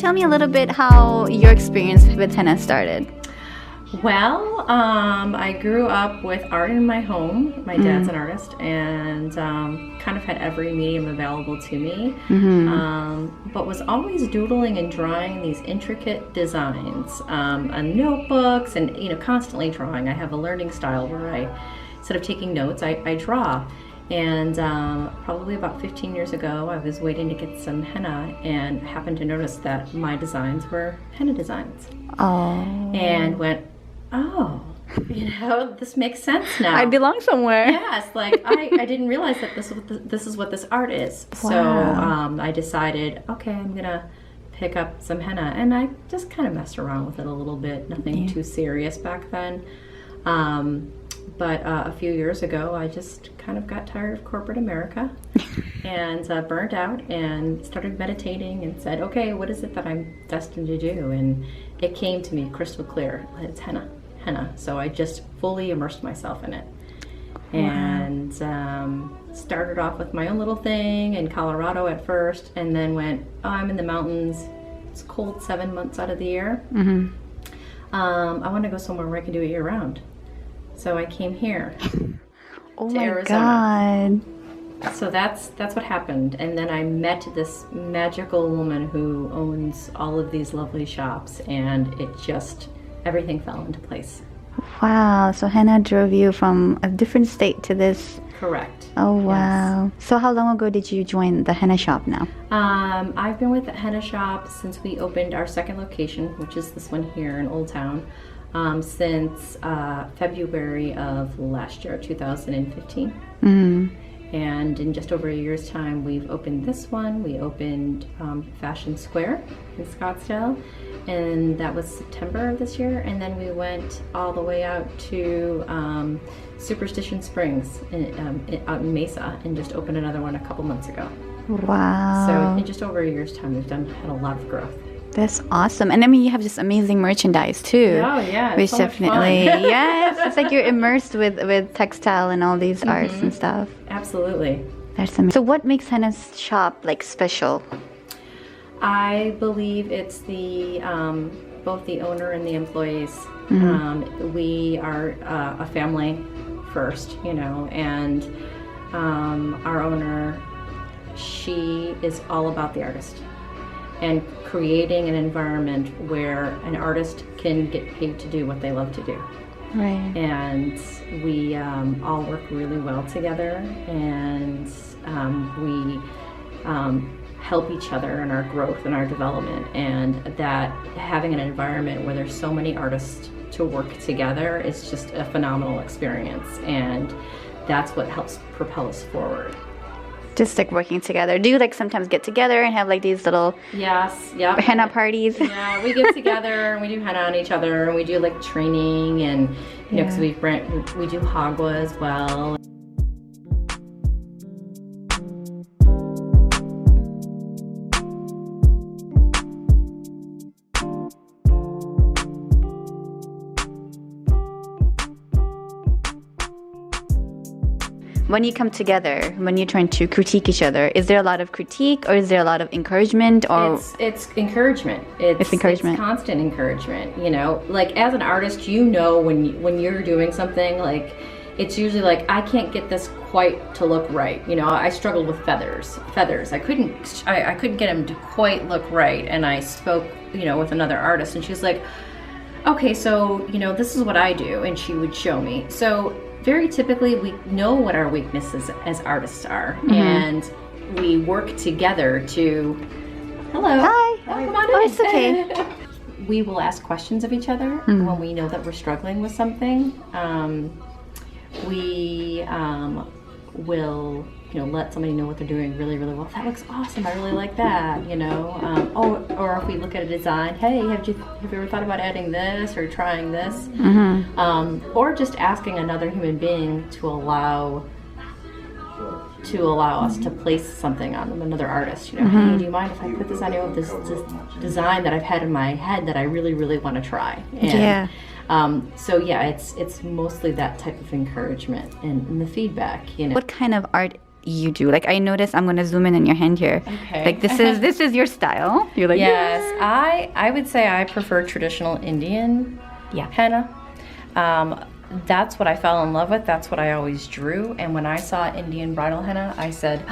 tell me a little bit how your experience with henna started? Well, I grew up with art in my home. My dad's an artist, and kind of had every medium available to me, but was always doodling and drawing these intricate designs on notebooks, and constantly drawing. I have a learning style where I, instead of taking notes, I draw. And probably about 15 years ago, I was waiting to get some henna and happened to notice that my designs were henna designs. Oh. And went, oh, this makes sense now. I belong somewhere. Yes, like I didn't realize that this is what this art is. Wow. So I decided, okay, I'm gonna pick up some henna, and I just kind of messed around with it a little bit. Nothing too serious back then. But a few years ago, I just kind of got tired of corporate America and burnt out, and started meditating and said, okay, what is it that I'm destined to do? And it came to me crystal clear. It's henna. So I just fully immersed myself in it. Wow. And started off with my own little thing in Colorado at first, and then went, oh, I'm in the mountains. It's cold 7 months out of the year. I want to go somewhere where I can do it year round. So I came here Oh to my Arizona. God. So that's what happened. And then I met this magical woman who owns all of these lovely shops, and it just, everything fell into place. Wow, so henna drove you from a different state to this. Correct. Oh wow. Yes. So how long ago did you join the henna shop now? I've been with the Henna Shoppe since we opened our second location, which is this one here in Old Town, since February of last year, 2015. And in just over a year's time, we've opened this one. We opened Fashion Square in Scottsdale, and that was September of this year. And then we went all the way out to Superstition Springs out in Mesa, and just opened another one a couple months ago. Wow. So in just over a year's time, we've had a lot of growth. That's awesome. And I mean, you have this amazing merchandise too. Oh yeah, which so definitely, much fun. yes, it's like you're immersed with textile and all these arts and stuff. Absolutely. That's amazing. So what makes Henna Shoppe like special? I believe it's the both the owner and the employees. We are a family first, and our owner, she is all about the artist and creating an environment where an artist can get paid to do what they love to do. Right. And we all work really well together, and we help each other in our growth and our development, and that having an environment where there's so many artists to work together is just a phenomenal experience, and that's what helps propel us forward. Just like working together. Do you like sometimes get together and have like these little henna parties? Yeah, we get together and we do henna on each other, and we do like training, and because we do hagwa as well. When you come together, when you're trying to critique each other, is there a lot of critique or is there a lot of encouragement? Or it's encouragement. It's encouragement. It's constant encouragement. Like as an artist, when you're doing something, like it's usually like, I can't get this quite to look right. I struggled with feathers. I couldn't get them to quite look right, and I spoke with another artist, and she was like, okay, so this is what I do, and she would show me. So very typically, we know what our weaknesses as artists are, and we work together to. Hello. Hi. Oh, come on in. in. It's okay. We will ask questions of each other when we know that we're struggling with something. We will, let somebody know what they're doing really, really well. That looks awesome. I really like that. Or if we look at a design, hey, have you ever thought about adding this or trying this? Or just asking another human being to allow us to place something on them, another artist. Hey, do you mind if I put this on you? This design that I've had in my head that I really, really want to try. And, it's mostly that type of encouragement and the feedback. What kind of art you do? Like I noticed, I'm gonna zoom in on your hand here. Okay. Like this is your style. You're like, yes, I would say I prefer traditional Indian henna. That's what I fell in love with. That's what I always drew. And when I saw Indian bridal henna, I said,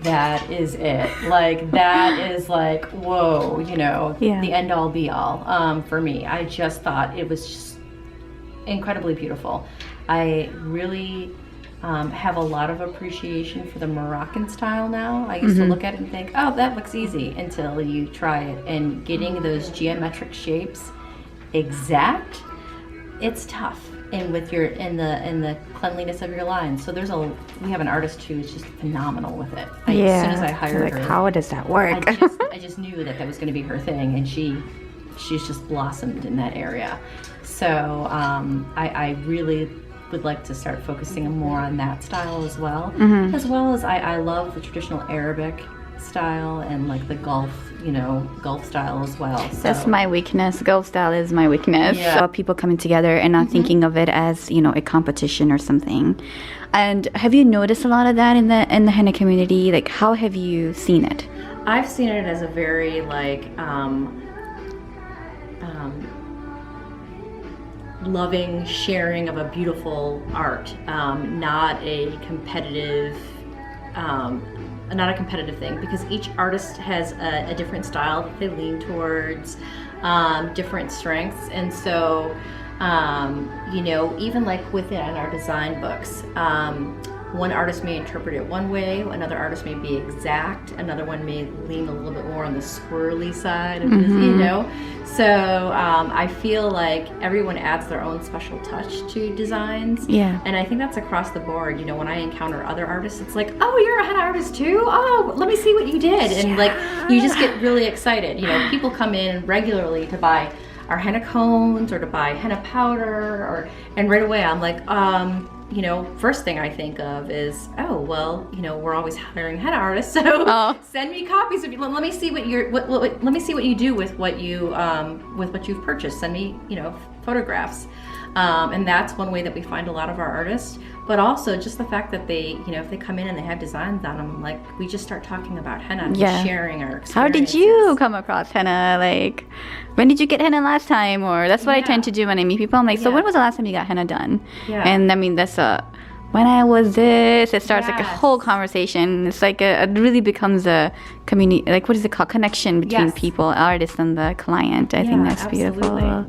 that is it. Like that is like, whoa, you know, the end all be all for me. I just thought it was just incredibly beautiful. I really have a lot of appreciation for the Moroccan style now. I used to look at it and think, oh, that looks easy, until you try it. And getting those geometric shapes exact, it's tough. And with your in the cleanliness of your lines. So we have an artist who is just phenomenal with it. As soon as I hired her, how does that work? I just knew that was going to be her thing, and she's just blossomed in that area. So I really would like to start focusing more on that style as well. As well as I love the traditional Arabic style and like the Gulf style as well. So. That's my weakness. Gulf style is my weakness. Yeah. So people coming together and not thinking of it as, you know, a competition or something. And have you noticed a lot of that in the henna community? Like, how have you seen it? I've seen it as a very like loving sharing of a beautiful art, not a competitive thing, because each artist has a different style that they lean towards, different strengths. And so you know, even like within our design books, one artist may interpret it one way, another artist may be exact, another one may lean a little bit more on the swirly side of this, you know. So I feel like everyone adds their own special touch to designs. Yeah. And I think that's across the board. You know, when I encounter other artists, it's like, oh, you're a henna artist too? Oh, let me see what you did. And like, you just get really excited. You know, people come in regularly to buy our henna cones or to buy henna powder, and right away I'm like, you know, first thing I think of is, oh, well, you know, we're always hiring henna artists, so send me copies of you. Let me see what let me see what you do with what you've purchased. Send me, you know, photographs. And that's one way that we find a lot of our artists. But also just the fact that they, you know, if they come in and they have designs on them, like we just start talking about henna and sharing our experiences. How did you come across henna? Like, when did you get henna last time? Or that's what I tend to do when I meet people. I'm like, so when was the last time you got henna done? Yeah. And I mean, that's when I was this, it starts like a whole conversation. It's like it really becomes a community, like what is it called? Connection between people, artists and the client. I think that's beautiful.